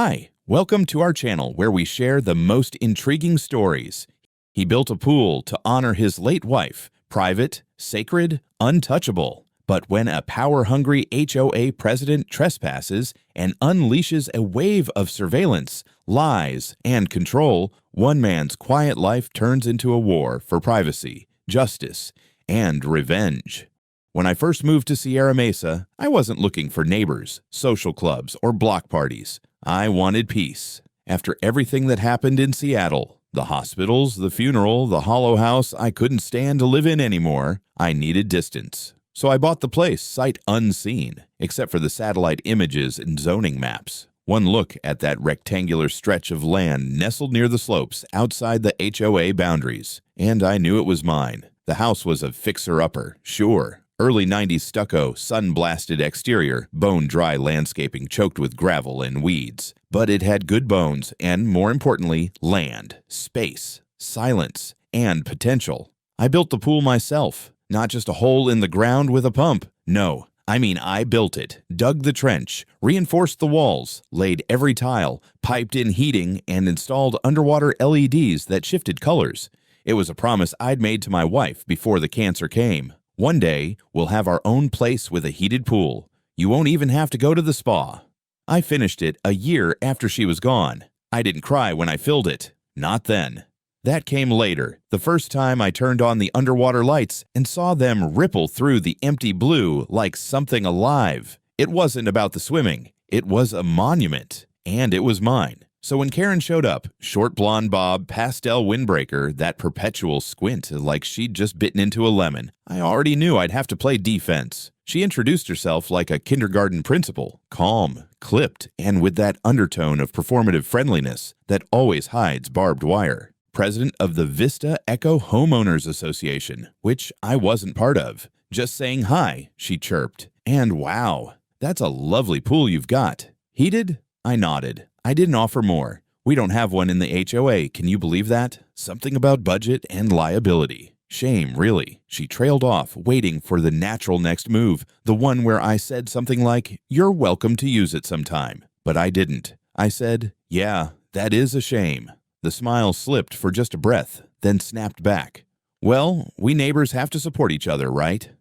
Hi, welcome to our channel where we share the most intriguing stories. He built a pool to honor his late wife, private, sacred, untouchable. But when a power-hungry HOA president trespasses and unleashes a wave of surveillance, lies, and control, one man's quiet life turns into a war for privacy, justice, and revenge. When I first moved to Sierra Mesa, I wasn't looking for neighbors, social clubs, or block parties. I wanted peace. After everything that happened in Seattle, the hospitals, the funeral, the hollow house I couldn't stand to live in anymore, I needed distance. So I bought the place sight unseen, except for the satellite images and zoning maps. One look at that rectangular stretch of land nestled near the slopes outside the HOA boundaries, and I knew it was mine. The house was a fixer-upper, sure. Early 90s stucco, sun-blasted exterior, bone-dry landscaping choked with gravel and weeds. But it had good bones and, more importantly, land, space, silence, and potential. I built the pool myself, not just a hole in the ground with a pump. No, I built it, dug the trench, reinforced the walls, laid every tile, piped in heating, and installed underwater LEDs that shifted colors. It was a promise I'd made to my wife before the cancer came. One day, we'll have our own place with a heated pool. You won't even have to go to the spa. I finished it a year after she was gone. I didn't cry when I filled it. Not then. That came later, the first time I turned on the underwater lights and saw them ripple through the empty blue like something alive. It wasn't about the swimming. It was a monument, and it was mine. So when Karen showed up, short blonde bob, pastel windbreaker, that perpetual squint like she'd just bitten into a lemon, I already knew I'd have to play defense. She introduced herself like a kindergarten principal, calm, clipped, and with that undertone of performative friendliness that always hides barbed wire. President of the Vista Echo Homeowners Association, which I wasn't part of. Just saying hi, she chirped. And wow, that's a lovely pool you've got. Heated? I nodded. I didn't offer more. We don't have one in the HOA, can you believe that? Something about budget and liability. Shame, really. She trailed off, waiting for the natural next move, the one where I said something like, "You're welcome to use it sometime." But I didn't. I said, "Yeah, that is a shame." The smile slipped for just a breath, then snapped back. "Well, we neighbors have to support each other, right?"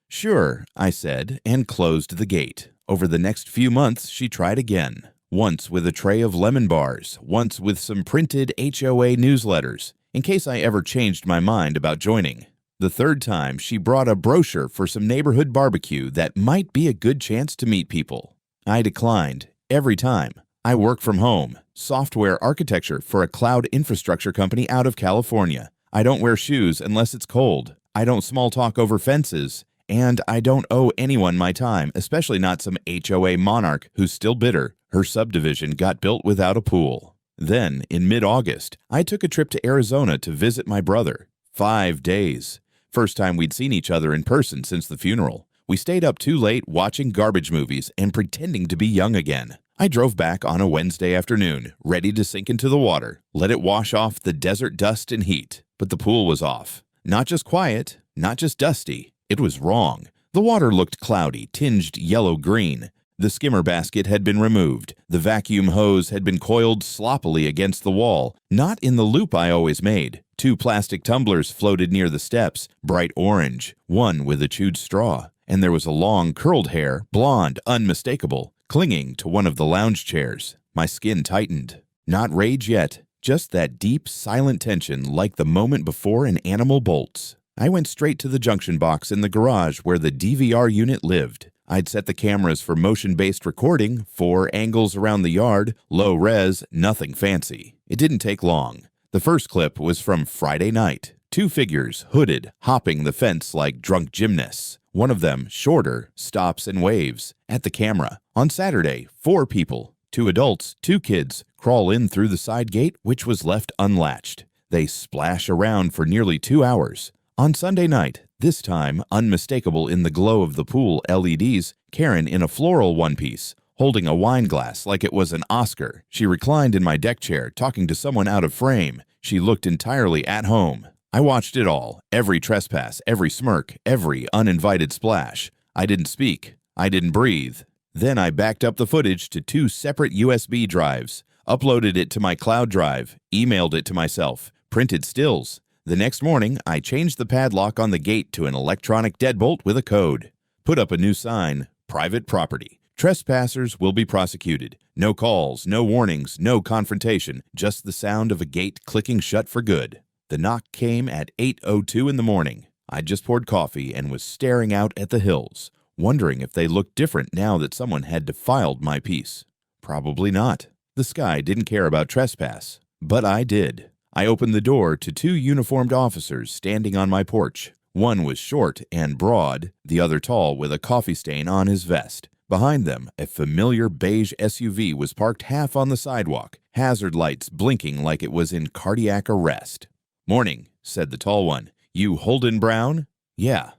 "Sure," I said, and closed the gate. Over the next few months, she tried again. Once with a tray of lemon bars, once with some printed HOA newsletters, in case I ever changed my mind about joining. The third time, she brought a brochure for some neighborhood barbecue that might be a good chance to meet people. I declined, every time. I work from home, software architecture for a cloud infrastructure company out of California. I don't wear shoes unless it's cold. I don't small talk over fences. And I don't owe anyone my time, especially not some HOA monarch who's still bitter. Her subdivision got built without a pool. Then, in mid-August, I took a trip to Arizona to visit my brother. 5 days. First time we'd seen each other in person since the funeral. We stayed up too late watching garbage movies and pretending to be young again. I drove back on a Wednesday afternoon, ready to sink into the water, let it wash off the desert dust and heat. But the pool was off. Not just quiet, not just dusty. It was wrong. The water looked cloudy, tinged yellow-green. The skimmer basket had been removed. The vacuum hose had been coiled sloppily against the wall, not in the loop I always made. 2 plastic tumblers floated near the steps, bright orange, one with a chewed straw. And there was a long, curled hair, blonde, unmistakable, clinging to one of the lounge chairs. My skin tightened. Not rage yet, just that deep, silent tension like the moment before an animal bolts. I went straight to the junction box in the garage where the DVR unit lived. I'd set the cameras for motion-based recording, 4 angles around the yard, low res, nothing fancy. It didn't take long. The first clip was from Friday night. 2 figures, hooded, hopping the fence like drunk gymnasts. One of them, shorter, stops and waves at the camera. On Saturday, 4 people, 2 adults, 2 kids, crawl in through the side gate, which was left unlatched. They splash around for nearly 2 hours. On Sunday night, this time unmistakable in the glow of the pool LEDs, Karen in a floral one-piece, holding a wine glass like it was an Oscar. She reclined in my deck chair, talking to someone out of frame. She looked entirely at home. I watched it all, every trespass, every smirk, every uninvited splash. I didn't speak. I didn't breathe. Then I backed up the footage to 2 separate USB drives, uploaded it to my cloud drive, emailed it to myself, printed stills. The next morning, I changed the padlock on the gate to an electronic deadbolt with a code. Put up a new sign, private property. Trespassers will be prosecuted. No calls, no warnings, no confrontation, just the sound of a gate clicking shut for good. The knock came at 8:02 in the morning. I'd just poured coffee and was staring out at the hills, wondering if they looked different now that someone had defiled my peace. Probably not. The sky didn't care about trespass, but I did. I opened the door to 2 uniformed officers standing on my porch. One was short and broad, the other tall with a coffee stain on his vest. Behind them, a familiar beige SUV was parked half on the sidewalk, hazard lights blinking like it was in cardiac arrest. "Morning," said the tall one. "You Holden Brown?" "Yeah."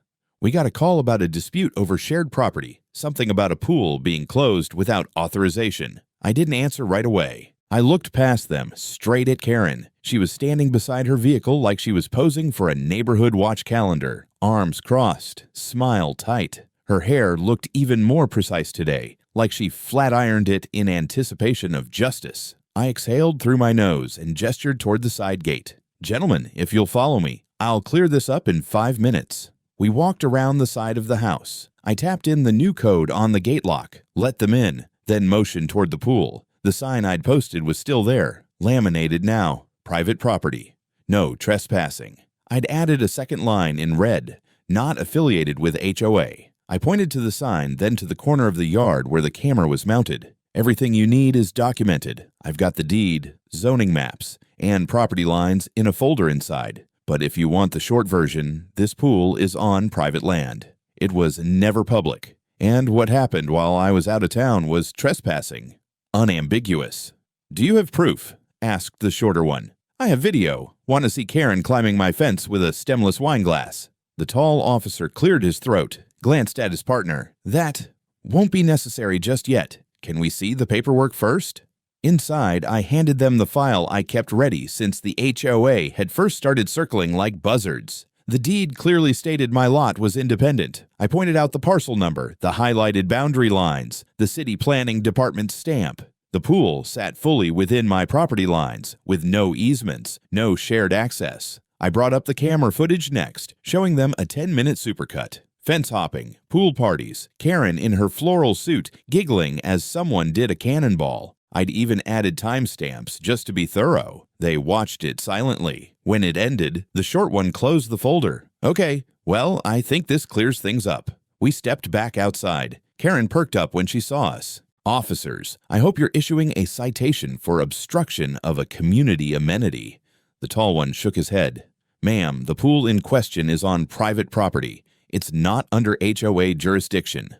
"We got a call about a dispute over shared property, something about a pool being closed without authorization." I didn't answer right away. I looked past them, straight at Karen. She was standing beside her vehicle like she was posing for a neighborhood watch calendar, arms crossed, smile tight. Her hair looked even more precise today, like she flat-ironed it in anticipation of justice. I exhaled through my nose and gestured toward the side gate. "Gentlemen, if you'll follow me, I'll clear this up in 5 minutes." We walked around the side of the house. I tapped in the new code on the gate lock, let them in, then motioned toward the pool. The sign I'd posted was still there, laminated now, private property, no trespassing. I'd added a second line in red, not affiliated with HOA. I pointed to the sign, then to the corner of the yard where the camera was mounted. "Everything you need is documented. I've got the deed, zoning maps, and property lines in a folder inside. But if you want the short version, this pool is on private land. It was never public. And what happened while I was out of town was trespassing. Unambiguous." "Do you have proof?" asked the shorter one. "I have video. Want to see Karen climbing my fence with a stemless wine glass." The tall officer cleared his throat, glanced at his partner. "That won't be necessary just yet. Can we see the paperwork first?" Inside, I handed them the file I kept ready since the HOA had first started circling like buzzards. The deed clearly stated my lot was independent. I pointed out the parcel number, the highlighted boundary lines, the city planning department's stamp. The pool sat fully within my property lines, with no easements, no shared access. I brought up the camera footage next, showing them a 10-minute supercut. Fence hopping, pool parties, Karen in her floral suit giggling as someone did a cannonball. I'd even added timestamps just to be thorough. They watched it silently. When it ended, the short one closed the folder. "Okay, well, I think this clears things up." We stepped back outside. Karen perked up when she saw us. "Officers, I hope you're issuing a citation for obstruction of a community amenity." The tall one shook his head. "Ma'am, the pool in question is on private property. It's not under HOA jurisdiction."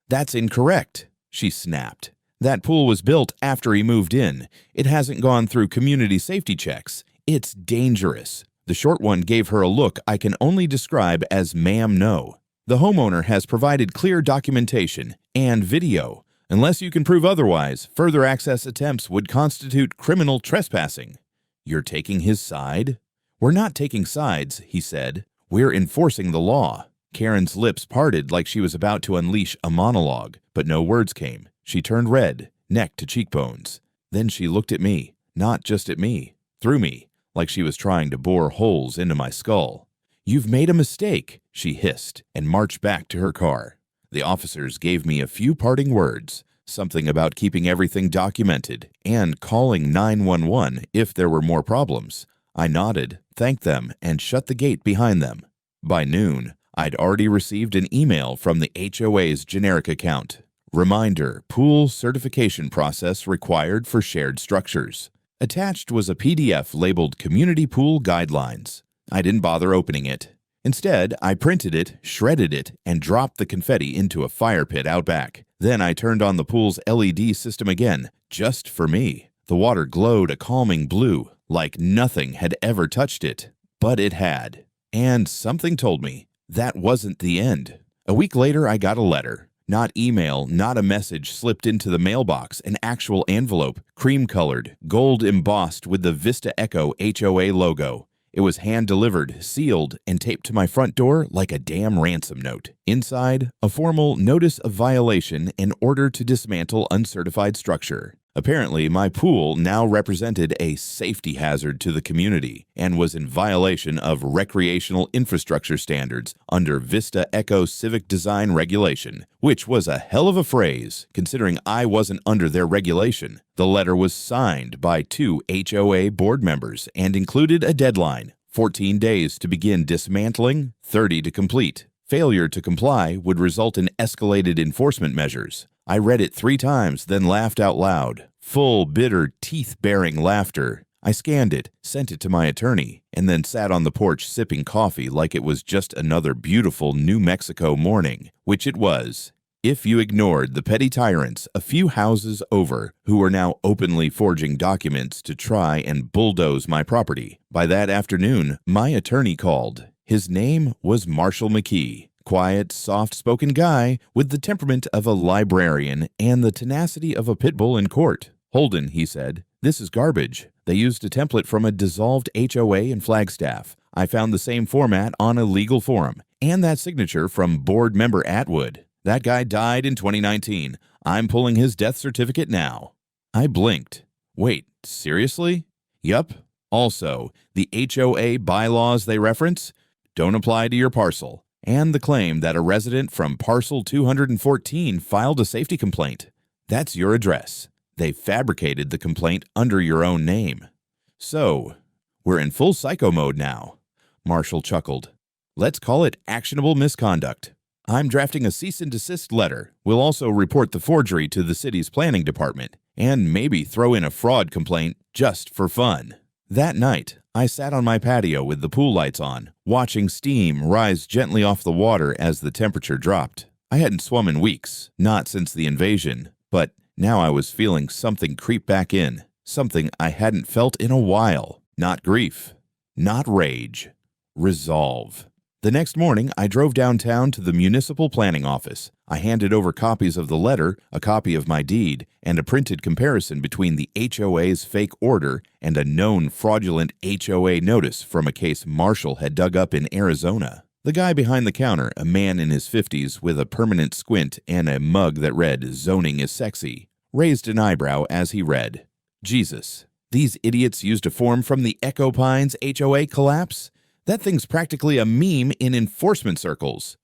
"That's incorrect," she snapped. "That pool was built after he moved in. It hasn't gone through community safety checks. It's dangerous." The short one gave her a look I can only describe as "ma'am, no." "The homeowner has provided clear documentation and video. Unless you can prove otherwise, further access attempts would constitute criminal trespassing." "You're taking his side?" "We're not taking sides," he said. "We're enforcing the law." Karen's lips parted like she was about to unleash a monologue, but no words came. She turned red, neck to cheekbones. Then she looked at me, not just at me, through me, like she was trying to bore holes into my skull. "You've made a mistake," she hissed, and marched back to her car. The officers gave me a few parting words, something about keeping everything documented and calling 911 if there were more problems. I nodded, thanked them, and shut the gate behind them. By noon, I'd already received an email from the HOA's generic account. Reminder, pool certification process required for shared structures. Attached was a PDF labeled Community Pool Guidelines. I didn't bother opening it. Instead, I printed it, shredded it, and dropped the confetti into a fire pit out back. Then I turned on the pool's LED system again, just for me. The water glowed a calming blue, like nothing had ever touched it. But it had. And something told me that wasn't the end. A week later, I got a letter. Not email, not a message slipped into the mailbox, an actual envelope, cream-colored, gold embossed with the Vista Echo HOA logo. It was hand-delivered, sealed, and taped to my front door like a damn ransom note. Inside, a formal notice of violation and order to dismantle uncertified structure. Apparently, my pool now represented a safety hazard to the community and was in violation of recreational infrastructure standards under Vista Eco Civic Design Regulation, which was a hell of a phrase, considering I wasn't under their regulation. The letter was signed by 2 HOA board members and included a deadline, 14 days to begin dismantling, 30 to complete. Failure to comply would result in escalated enforcement measures. I read it 3 times, then laughed out loud. Full, bitter, teeth-baring laughter. I scanned it, sent it to my attorney, and then sat on the porch sipping coffee like it was just another beautiful New Mexico morning, which it was. If you ignored the petty tyrants a few houses over who were now openly forging documents to try and bulldoze my property. By that afternoon, my attorney called. His name was Marshall McKee. Quiet, soft-spoken guy with the temperament of a librarian and the tenacity of a pit bull in court. "Holden," he said, "this is garbage. They used a template from a dissolved HOA in Flagstaff. I found the same format on a legal forum, and that signature from board member Atwood. That guy died in 2019. I'm pulling his death certificate now." I blinked. Wait, seriously? Yup. Also, the HOA bylaws they reference don't apply to your parcel. And the claim that a resident from parcel 214 filed a safety complaint. That's your address. They fabricated the complaint under your own name. So, we're in full psycho mode now. Marshall chuckled. Let's call it actionable misconduct. I'm drafting a cease and desist letter. We'll also report the forgery to the city's planning department, and maybe throw in a fraud complaint just for fun. That night, I sat on my patio with the pool lights on, watching steam rise gently off the water as the temperature dropped. I hadn't swum in weeks, not since the invasion, but now I was feeling something creep back in, something I hadn't felt in a while. Not grief, not rage, resolve. The next morning, I drove downtown to the municipal planning office. I handed over copies of the letter, a copy of my deed, and a printed comparison between the HOA's fake order and a known fraudulent HOA notice from a case Marshall had dug up in Arizona. The guy behind the counter, a man in his 50s with a permanent squint and a mug that read "Zoning is sexy," raised an eyebrow as he read. Jesus, these idiots used a form from the Echo Pines HOA collapse? That thing's practically a meme in enforcement circles.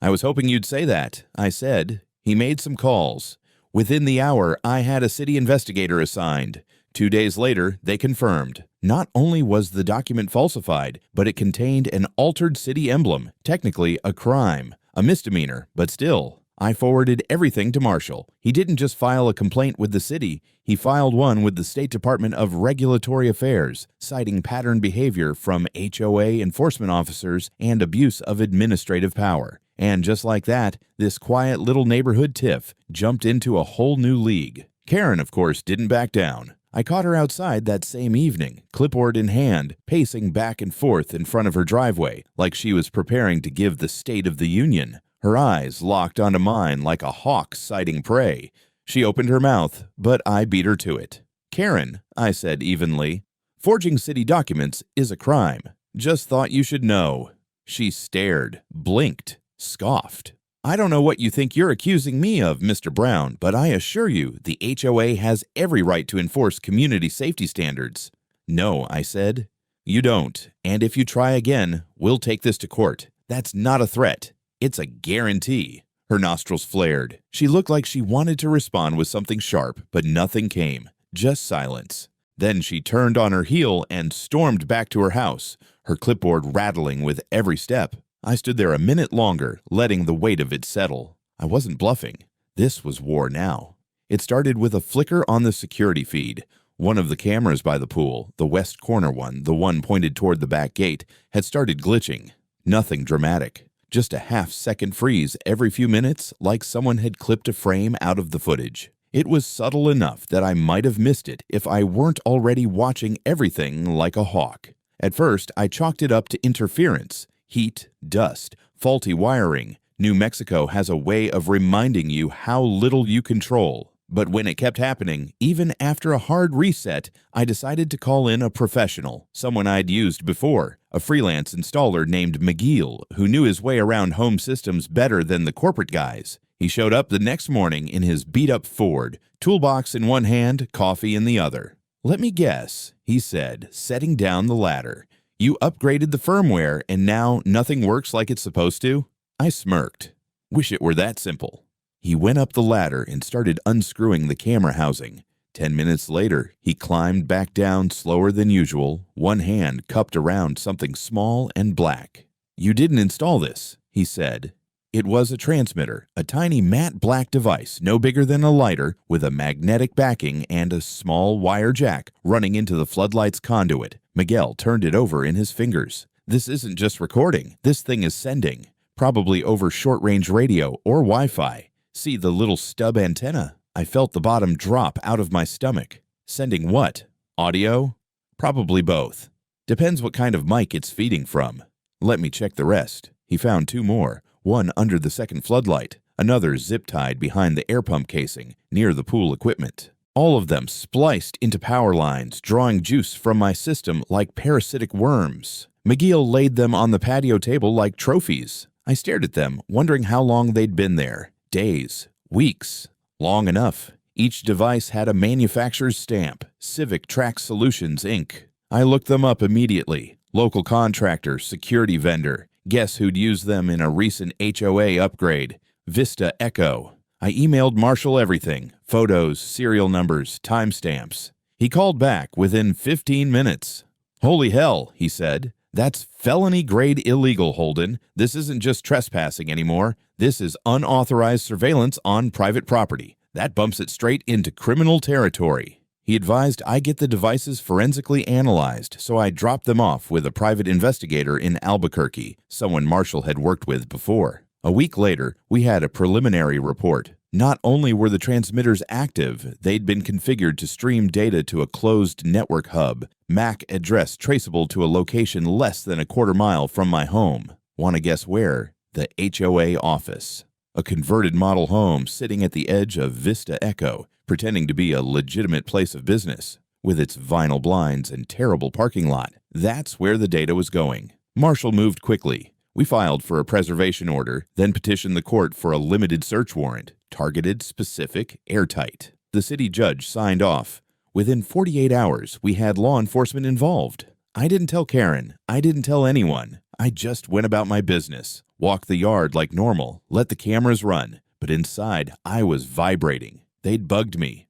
I was hoping you'd say that, I said. He made some calls. Within the hour, I had a city investigator assigned. 2 days later, they confirmed. Not only was the document falsified, but it contained an altered city emblem, technically a crime, a misdemeanor, but still. I forwarded everything to Marshall. He didn't just file a complaint with the city, he filed one with the State Department of Regulatory Affairs, citing pattern behavior from HOA enforcement officers and abuse of administrative power. And just like that, this quiet little neighborhood tiff jumped into a whole new league. Karen, of course, didn't back down. I caught her outside that same evening, clipboard in hand, pacing back and forth in front of her driveway, like she was preparing to give the State of the Union. Her eyes locked onto mine like a hawk sighting prey. She opened her mouth, but I beat her to it. "Karen," I said evenly, "forging city documents is a crime. Just thought you should know." She stared, blinked, scoffed. "I don't know what you think you're accusing me of, Mr. Brown, but I assure you the HOA has every right to enforce community safety standards." "No," I said. "You don't, and if you try again, we'll take this to court. That's not a threat. It's a guarantee." Her nostrils flared. She looked like she wanted to respond with something sharp, but nothing came. Just silence. Then she turned on her heel and stormed back to her house, her clipboard rattling with every step. I stood there a minute longer, letting the weight of it settle. I wasn't bluffing. This was war now. It started with a flicker on the security feed. One of the cameras by the pool, the west corner one, the one pointed toward the back gate, had started glitching. Nothing dramatic. Just a half-second freeze every few minutes, like someone had clipped a frame out of the footage. It was subtle enough that I might have missed it if I weren't already watching everything like a hawk. At first, I chalked it up to interference, heat, dust, faulty wiring. New Mexico has a way of reminding you how little you control. But when it kept happening, even after a hard reset, I decided to call in a professional, someone I'd used before, a freelance installer named McGeal, who knew his way around home systems better than the corporate guys. He showed up the next morning in his beat-up Ford, toolbox in one hand, coffee in the other. "Let me guess," he said, setting down the ladder. "You upgraded the firmware and now nothing works like it's supposed to?" I smirked. Wish it were that simple. He went up the ladder and started unscrewing the camera housing. 10 minutes later, he climbed back down slower than usual, one hand cupped around something small and black. "You didn't install this," he said. It was a transmitter, a tiny matte black device no bigger than a lighter with a magnetic backing and a small wire jack running into the floodlights conduit. Miguel turned it over in his fingers. "This isn't just recording, this thing is sending, probably over short-range radio or Wi-Fi. See the little stub antenna?" I felt the bottom drop out of my stomach. "Sending what? Audio?" "Probably both. Depends what kind of mic it's feeding from." "Let me check the rest." He found two more, one under the second floodlight, another zip-tied behind the air pump casing, near the pool equipment. All of them spliced into power lines, drawing juice from my system like parasitic worms. McGeal laid them on the patio table like trophies. I stared at them, wondering how long they'd been there. Days, weeks, long enough. Each device had a manufacturer's stamp, Civic Track Solutions, Inc. I looked them up immediately. Local contractor, security vendor. Guess who'd used them in a recent HOA upgrade? Vista Echo. I emailed Marshall everything, photos, serial numbers, timestamps. He called back within 15 minutes. "Holy hell," he said. "That's felony-grade illegal, Holden. This isn't just trespassing anymore. This is unauthorized surveillance on private property. That bumps it straight into criminal territory." He advised I get the devices forensically analyzed, so I dropped them off with a private investigator in Albuquerque, someone Marshall had worked with before. A week later, we had a preliminary report. Not only were the transmitters active, they'd been configured to stream data to a closed network hub, MAC address traceable to a location less than a quarter mile from my home. Want to guess where? The HOA office. A converted model home sitting at the edge of Vista Echo, pretending to be a legitimate place of business, with its vinyl blinds and terrible parking lot. That's where the data was going. Marshall moved quickly. We filed for a preservation order, then petitioned the court for a limited search warrant, targeted, specific, airtight. The city judge signed off. Within 48 hours, we had law enforcement involved. I didn't tell Karen. I didn't tell anyone. I just went about my business, walked the yard like normal, let the cameras run. But inside, I was vibrating. They'd bugged me.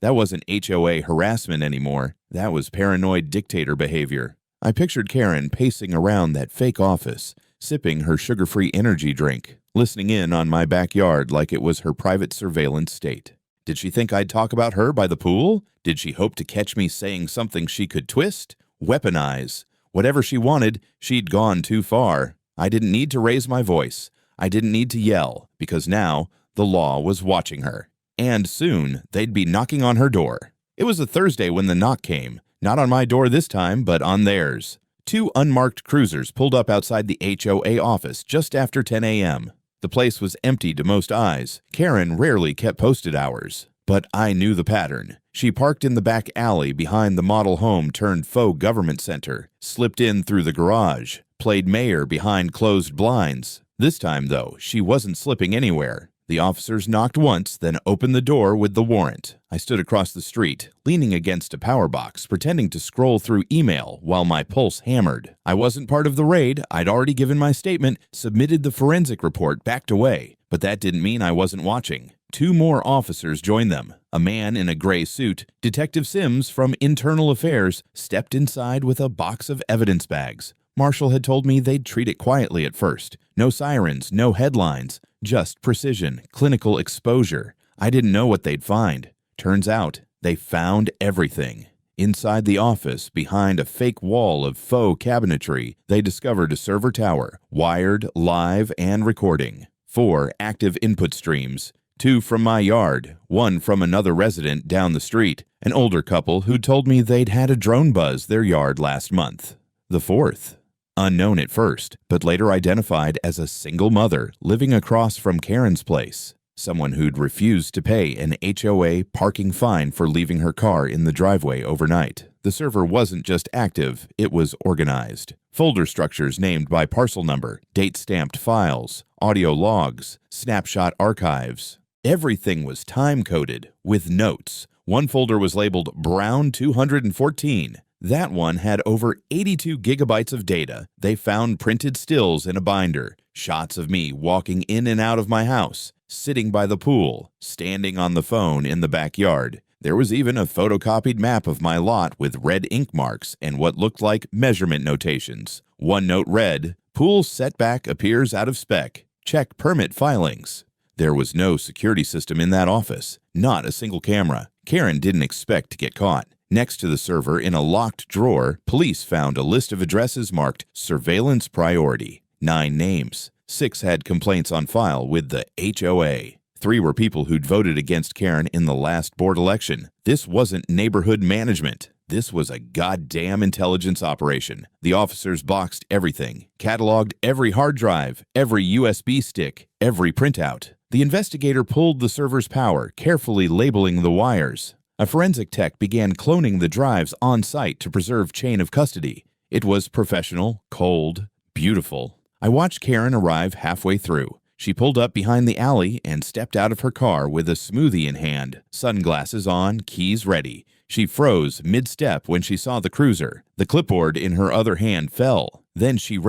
That wasn't HOA harassment anymore. That was paranoid dictator behavior. I pictured Karen pacing around that fake office, sipping her sugar-free energy drink, listening in on my backyard like it was her private surveillance state. Did she think I'd talk about her by the pool? Did she hope to catch me saying something she could twist, weaponize? Whatever she wanted, she'd gone too far. I didn't need to raise my voice. I didn't need to yell, because now the law was watching her. And soon they'd be knocking on her door. It was a Thursday when the knock came. Not on my door this time, but on theirs. Two unmarked cruisers pulled up outside the HOA office just after 10 a.m. The place was empty to most eyes. Karen rarely kept posted hours. But I knew the pattern. She parked in the back alley behind the model home turned faux government center, slipped in through the garage, played mayor behind closed blinds. This time, though, she wasn't slipping anywhere. The officers knocked once, then opened the door with the warrant. I stood across the street, leaning against a power box, pretending to scroll through email while my pulse hammered. I wasn't part of the raid. I'd already given my statement, submitted the forensic report, backed away. But that didn't mean I wasn't watching. Two more officers joined them. A man in a gray suit, Detective Sims from Internal Affairs, stepped inside with a box of evidence bags. Marshall had told me they'd treat it quietly at first. No sirens, no headlines, just precision, clinical exposure. I didn't know what they'd find. Turns out, they found everything. Inside the office, behind a fake wall of faux cabinetry, they discovered a server tower, wired, live, and recording. 4 active input streams. 2 from my yard, 1 from another resident down the street, an older couple who told me they'd had a drone buzz their yard last month. The 4th, unknown at first, but later identified as a single mother living across from Karen's place. someone who'd refused to pay an HOA parking fine for leaving her car in the driveway overnight. The server wasn't just active, it was organized. Folder structures named by parcel number, date-stamped files, audio logs, snapshot archives. Everything was time-coded, with notes. One folder was labeled Brown 214. That one had over 82 gigabytes of data. They found printed stills in a binder, shots of me walking in and out of my house, sitting by the pool, standing on the phone in the backyard. There was even a photocopied map of my lot with red ink marks and what looked like measurement notations. One note read, "Pool setback appears out of spec. Check permit filings." There was no security system in that office, not a single camera. Karen didn't expect to get caught. Next to the server, in a locked drawer, police found a list of addresses marked Surveillance Priority. 9 names. 6 had complaints on file with the HOA. 3 were people who'd voted against Karen in the last board election. This wasn't neighborhood management. This was a goddamn intelligence operation. The officers boxed everything, cataloged every hard drive, every USB stick, every printout. The investigator pulled the server's power, carefully labeling the wires. A forensic tech began cloning the drives on site to preserve chain of custody. It was professional, cold, beautiful. I watched Karen arrive halfway through. She pulled up behind the alley and stepped out of her car with a smoothie in hand, sunglasses on, keys ready. She froze mid-step when she saw the cruiser. The clipboard in her other hand fell. Then she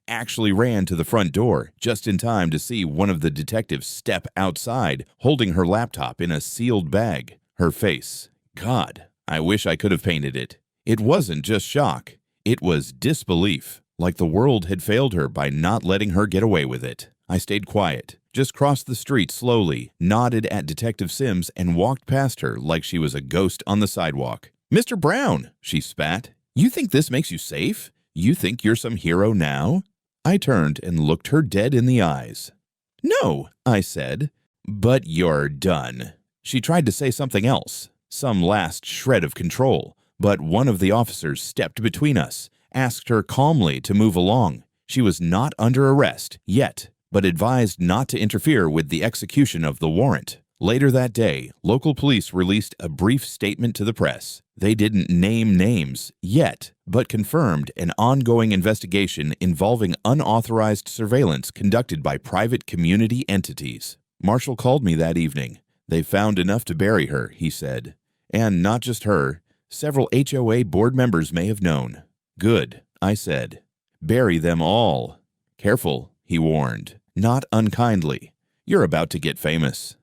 actually ran to the front door, just in time to see one of the detectives step outside, holding her laptop in a sealed bag. Her face. God, I wish I could have painted it. It wasn't just shock. It was disbelief, like the world had failed her by not letting her get away with it. I stayed quiet, just crossed the street slowly, nodded at Detective Sims, and walked past her like she was a ghost on the sidewalk. "Mr. Brown," she spat, "you think this makes you safe? You think you're some hero now?" I turned and looked her dead in the eyes. "No," I said, "but you're done." She tried to say something else, some last shred of control, but one of the officers stepped between us, asked her calmly to move along. She was not under arrest yet, but advised not to interfere with the execution of the warrant. Later that day, local police released a brief statement to the press. They didn't name names yet, but confirmed an ongoing investigation involving unauthorized surveillance conducted by private community entities. Marshall called me that evening. "They found enough to bury her," he said. "And not just her. Several HOA board members may have known." "Good," I said. "Bury them all." "Careful," he warned. Not unkindly. "You're about to get famous."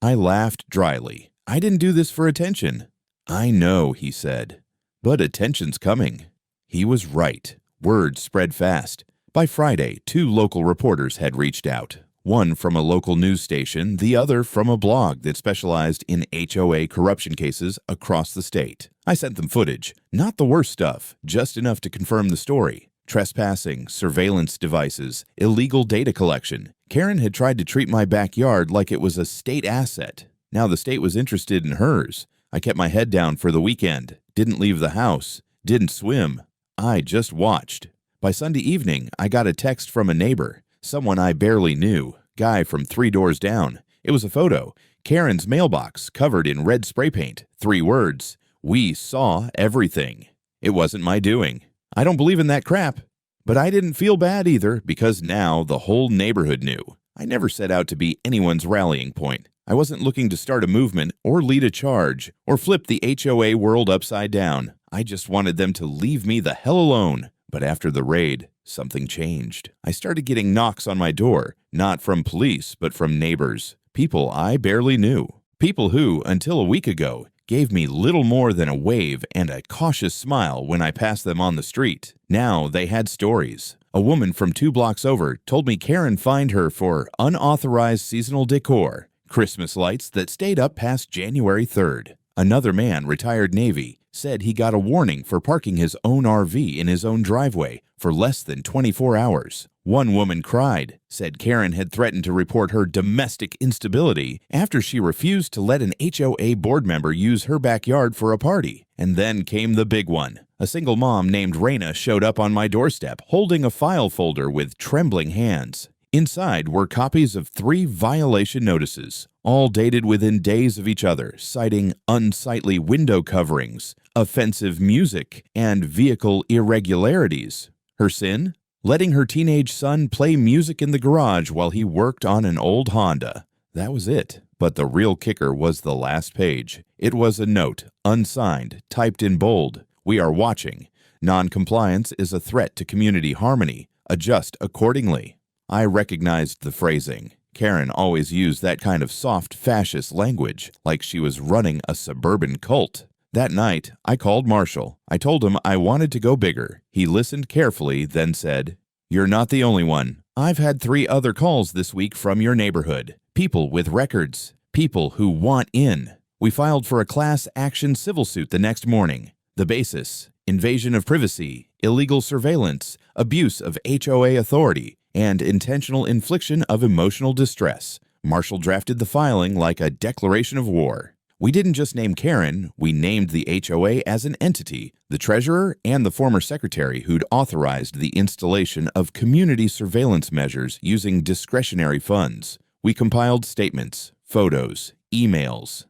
I laughed dryly. "I didn't do this for attention." "I know," he said. "But attention's coming." He was right. Word spread fast. By Friday, 2 local reporters had reached out. One from a local news station, the other from a blog that specialized in HOA corruption cases across the state. I sent them footage. Not the worst stuff, just enough to confirm the story. Trespassing, surveillance devices, illegal data collection. Karen had tried to treat my backyard like it was a state asset. Now the state was interested in hers. I kept my head down for the weekend, didn't leave the house, didn't swim. I just watched. By Sunday evening, I got a text from a neighbor, someone I barely knew, guy from 3 doors down. It was a photo, Karen's mailbox covered in red spray paint, 3 words, "We saw everything." It wasn't my doing. I don't believe in that crap. But I didn't feel bad either, because now the whole neighborhood knew. I never set out to be anyone's rallying point. I wasn't looking to start a movement or lead a charge or flip the HOA world upside down. I just wanted them to leave me the hell alone. But after the raid, something changed. I started getting knocks on my door, not from police, but from neighbors. People I barely knew. People who, until a week ago, gave me little more than a wave and a cautious smile when I passed them on the street. Now they had stories. A woman from 2 blocks over told me Karen fined her for unauthorized seasonal decor, Christmas lights that stayed up past January 3rd. Another man, retired Navy, said he got a warning for parking his own RV in his own driveway for less than 24 hours. One woman cried, said Karen had threatened to report her domestic instability after she refused to let an HOA board member use her backyard for a party. And then came the big one. A single mom named Raina showed up on my doorstep holding a file folder with trembling hands. Inside were copies of 3 violation notices, all dated within days of each other, citing unsightly window coverings, offensive music, and vehicle irregularities. Her sin? Letting her teenage son play music in the garage while he worked on an old Honda. That was it. But the real kicker was the last page. It was a note, unsigned, typed in bold. "We are watching. Non-compliance is a threat to community harmony. Adjust accordingly." I recognized the phrasing. Karen always used that kind of soft fascist language, like she was running a suburban cult. That night, I called Marshall. I told him I wanted to go bigger. He listened carefully, then said, "You're not the only one. I've had 3 other calls this week from your neighborhood. People with records. People who want in." We filed for a class action civil suit the next morning. The basis: invasion of privacy, illegal surveillance, abuse of HOA authority, and intentional infliction of emotional distress. Marshall drafted the filing like a declaration of war. We didn't just name Karen, we named the HOA as an entity, the treasurer and the former secretary who'd authorized the installation of community surveillance measures using discretionary funds. We compiled statements, photos, emails,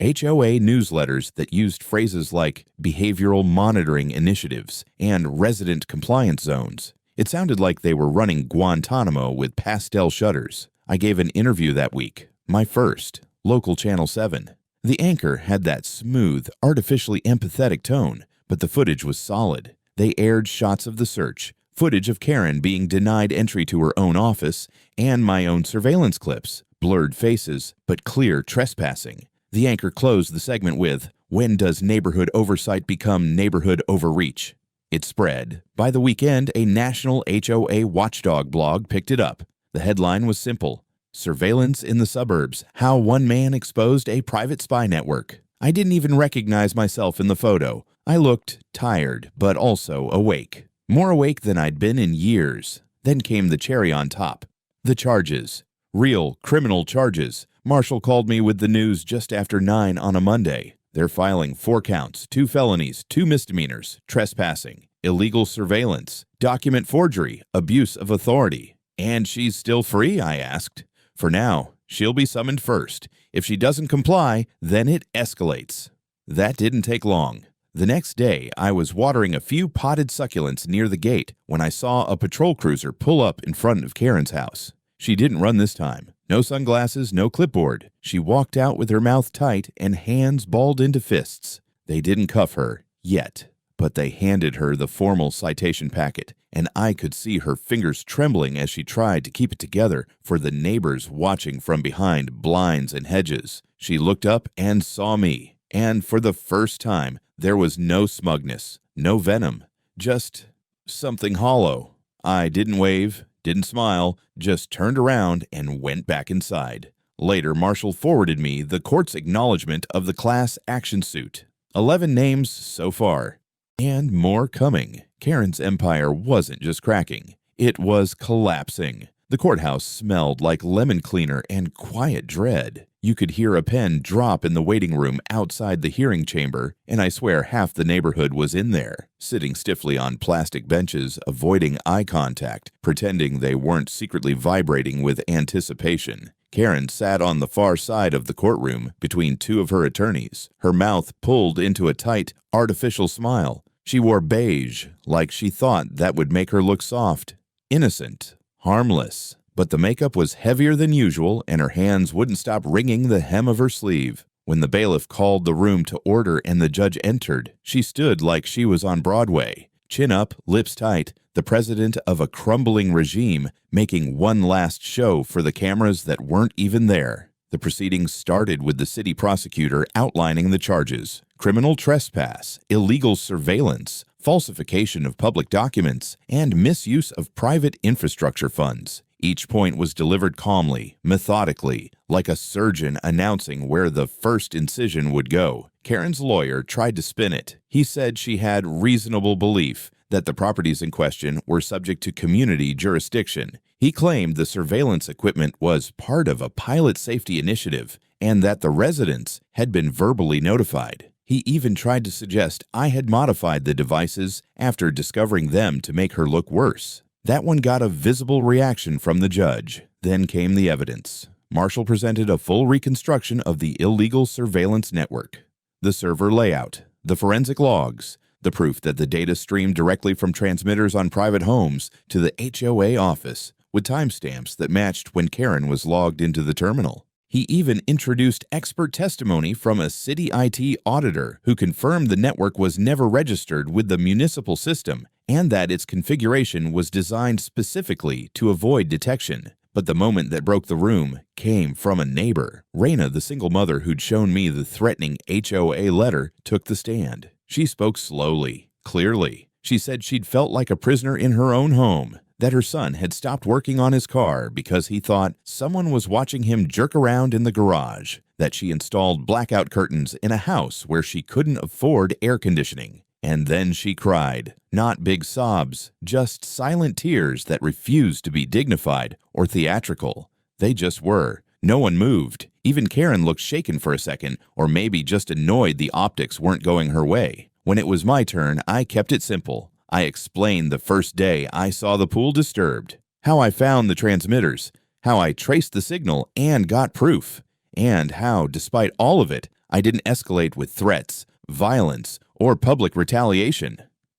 HOA newsletters that used phrases like behavioral monitoring initiatives and resident compliance zones. It sounded like they were running Guantanamo with pastel shutters. I gave an interview that week, my first, local Channel 7. The anchor had that smooth, artificially empathetic tone, but the footage was solid. They aired shots of the search, footage of Karen being denied entry to her own office, and my own surveillance clips, blurred faces, but clear trespassing. The anchor closed the segment with, "When does neighborhood oversight become neighborhood overreach?" It spread. By the weekend, a national HOA watchdog blog picked it up. The headline was simple: "Surveillance in the Suburbs, How One Man Exposed a Private Spy Network." I didn't even recognize myself in the photo. I looked tired, but also awake. More awake than I'd been in years. Then came the cherry on top. The charges. Real criminal charges. Marshall called me with the news just after 9 on a Monday. They're filing 4 counts, 2 felonies, 2 misdemeanors, trespassing, illegal surveillance, document forgery, abuse of authority. "And she's still free?" I asked. "For now. She'll be summoned first. If she doesn't comply, then it escalates." That didn't take long. The next day, I was watering a few potted succulents near the gate when I saw a patrol cruiser pull up in front of Karen's house. She didn't run this time. No sunglasses, no clipboard. She walked out with her mouth tight and hands balled into fists. They didn't cuff her, yet, but they handed her the formal citation packet, and I could see her fingers trembling as she tried to keep it together for the neighbors watching from behind blinds and hedges. She looked up and saw me, and for the first time, there was no smugness, no venom, just something hollow. I didn't wave, didn't smile, just turned around and went back inside. Later, Marshall forwarded me the court's acknowledgement of the class action suit. 11 names so far. And more coming. Karen's empire wasn't just cracking. It was collapsing. The courthouse smelled like lemon cleaner and quiet dread. You could hear a pen drop in the waiting room outside the hearing chamber, and I swear half the neighborhood was in there, sitting stiffly on plastic benches, avoiding eye contact, pretending they weren't secretly vibrating with anticipation. Karen sat on the far side of the courtroom, between 2 of her attorneys, her mouth pulled into a tight, artificial smile. She wore beige, like she thought that would make her look soft, innocent, harmless. But the makeup was heavier than usual, and her hands wouldn't stop wringing the hem of her sleeve. When the bailiff called the room to order and the judge entered, she stood like she was on Broadway, chin up, lips tight, the president of a crumbling regime, making one last show for the cameras that weren't even there. The proceedings started with the city prosecutor outlining the charges: criminal trespass, illegal surveillance, falsification of public documents, and misuse of private infrastructure funds. Each point was delivered calmly, methodically, like a surgeon announcing where the first incision would go. Karen's lawyer tried to spin it. He said she had reasonable belief that the properties in question were subject to community jurisdiction. He claimed the surveillance equipment was part of a pilot safety initiative and that the residents had been verbally notified. He even tried to suggest I had modified the devices after discovering them to make her look worse. That one got a visible reaction from the judge. Then came the evidence. Marshall presented a full reconstruction of the illegal surveillance network. The server layout, the forensic logs, the proof that the data streamed directly from transmitters on private homes to the HOA office, with timestamps that matched when Karen was logged into the terminal. He even introduced expert testimony from a city IT auditor who confirmed the network was never registered with the municipal system and that its configuration was designed specifically to avoid detection. But the moment that broke the room came from a neighbor. Raina, the single mother who'd shown me the threatening HOA letter, took the stand. She spoke slowly, clearly. She said she'd felt like a prisoner in her own home, that her son had stopped working on his car because he thought someone was watching him jerk around in the garage, that she installed blackout curtains in a house where she couldn't afford air conditioning. And then she cried. Not big sobs, just silent tears that refused to be dignified or theatrical. They just were. No one moved. Even Karen looked shaken for a second, or maybe just annoyed the optics weren't going her way. When it was my turn, I kept it simple. I explained the first day I saw the pool disturbed, how I found the transmitters, how I traced the signal and got proof, and how, despite all of it, I didn't escalate with threats, violence, or public retaliation.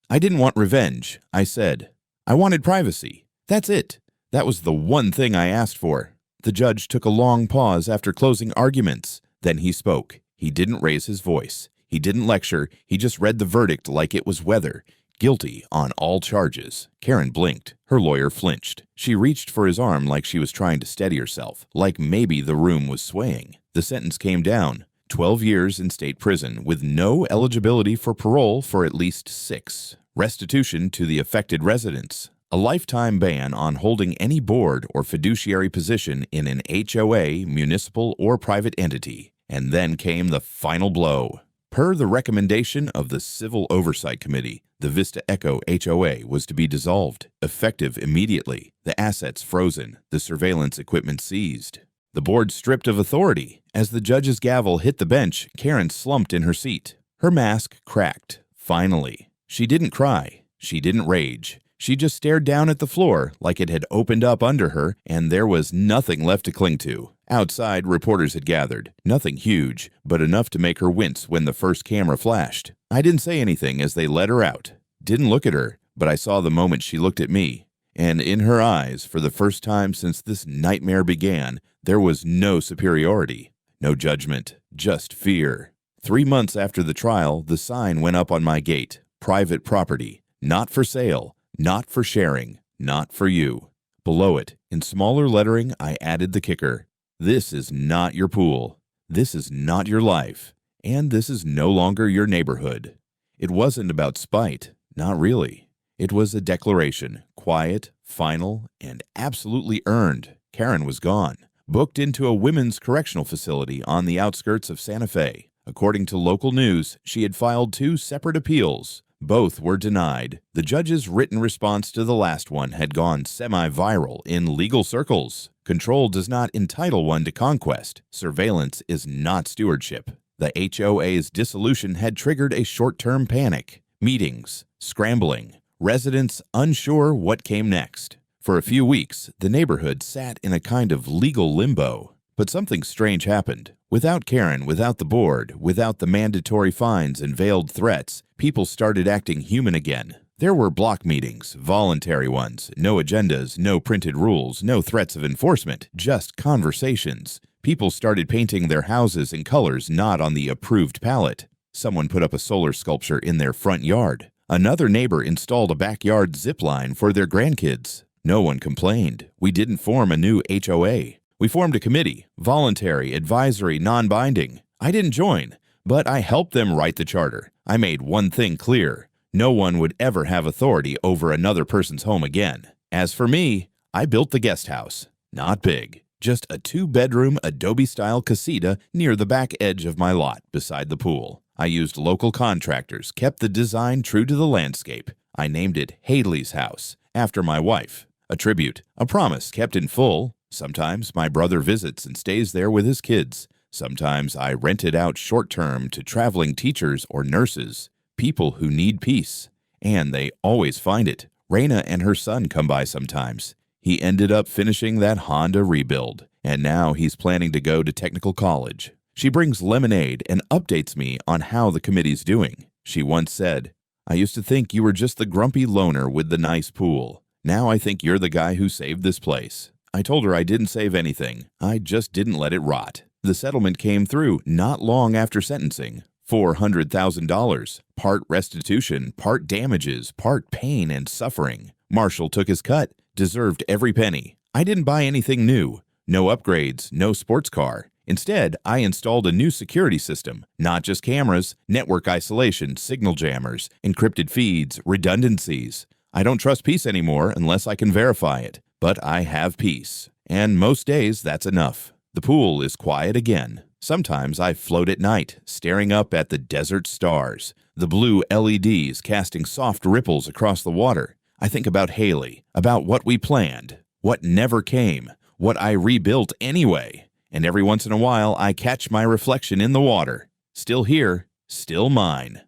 I didn't want revenge, I said. I wanted privacy. That's it. That was the one thing I asked for. The judge took a long pause after closing arguments. Then he spoke. He didn't raise his voice. He didn't lecture. He just read the verdict like it was weather. Guilty on all charges. Karen blinked. Her lawyer flinched. She reached for his arm like she was trying to steady herself, like maybe the room was swaying. The sentence came down. 12 years in state prison with no eligibility for parole for at least 6. Restitution to the affected residents. A lifetime ban on holding any board or fiduciary position in an HOA, municipal, or private entity. And then came the final blow. Per the recommendation of the Civil Oversight Committee, the Vista Echo HOA was to be dissolved, effective immediately, the assets frozen, the surveillance equipment seized. The board stripped of authority. As the judge's gavel hit the bench, Karen slumped in her seat. Her mask cracked. Finally. She didn't cry. She didn't rage. She just stared down at the floor like it had opened up under her and there was nothing left to cling to. Outside, reporters had gathered. Nothing huge, but enough to make her wince when the first camera flashed. I didn't say anything as they let her out. Didn't look at her, but I saw the moment she looked at me. And in her eyes, for the first time since this nightmare began, there was no superiority, no judgment, just fear. 3 months after the trial, the sign went up on my gate. Private property. Not for sale. Not for sharing. Not for you. Below it, in smaller lettering, I added the kicker. This is not your pool. This is not your life. And this is no longer your neighborhood. It wasn't about spite. Not really. It was a declaration. Quiet, final, and absolutely earned. Karen was gone. Booked into a women's correctional facility on the outskirts of Santa Fe. According to local news, she had filed 2 separate appeals. Both were denied. The judge's written response to the last one had gone semi-viral in legal circles. Control does not entitle one to conquest. Surveillance is not stewardship. The HOA's dissolution had triggered a short-term panic. Meetings, scrambling, residents unsure what came next. For a few weeks, the neighborhood sat in a kind of legal limbo. But something strange happened. Without Karen, without the board, without the mandatory fines and veiled threats, people started acting human again. There were block meetings, voluntary ones, no agendas, no printed rules, no threats of enforcement, just conversations. People started painting their houses in colors not on the approved palette. Someone put up a solar sculpture in their front yard. Another neighbor installed a backyard zip line for their grandkids. No one complained. We didn't form a new HOA. We formed a committee, voluntary, advisory, non-binding. I didn't join, but I helped them write the charter. I made one thing clear. No one would ever have authority over another person's home again. As for me, I built the guest house. Not big. Just a 2-bedroom Adobe-style casita near the back edge of my lot beside the pool. I used local contractors, kept the design true to the landscape. I named it Haley's House, after my wife. A tribute, a promise kept in full. Sometimes my brother visits and stays there with his kids. Sometimes I rent it out short-term to traveling teachers or nurses, people who need peace. And they always find it, Raina and her son come by sometimes. He ended up finishing that Honda rebuild, and now he's planning to go to technical college. She brings lemonade and updates me on how the committee's doing. She once said, "I used to think you were just the grumpy loner with the nice pool. Now I think you're the guy who saved this place." I told her I didn't save anything. I just didn't let it rot. The settlement came through not long after sentencing. $400,000, part restitution, part damages, part pain and suffering. Marshall took his cut, deserved every penny. I didn't buy anything new. No upgrades, no sports car. Instead, I installed a new security system, not just cameras, network isolation, signal jammers, encrypted feeds, redundancies. I don't trust peace anymore unless I can verify it, but I have peace. And most days, that's enough. The pool is quiet again. Sometimes I float at night, staring up at the desert stars, the blue LEDs casting soft ripples across the water. I think about Haley, about what we planned, what never came, what I rebuilt anyway. And every once in a while, I catch my reflection in the water. Still here, still mine.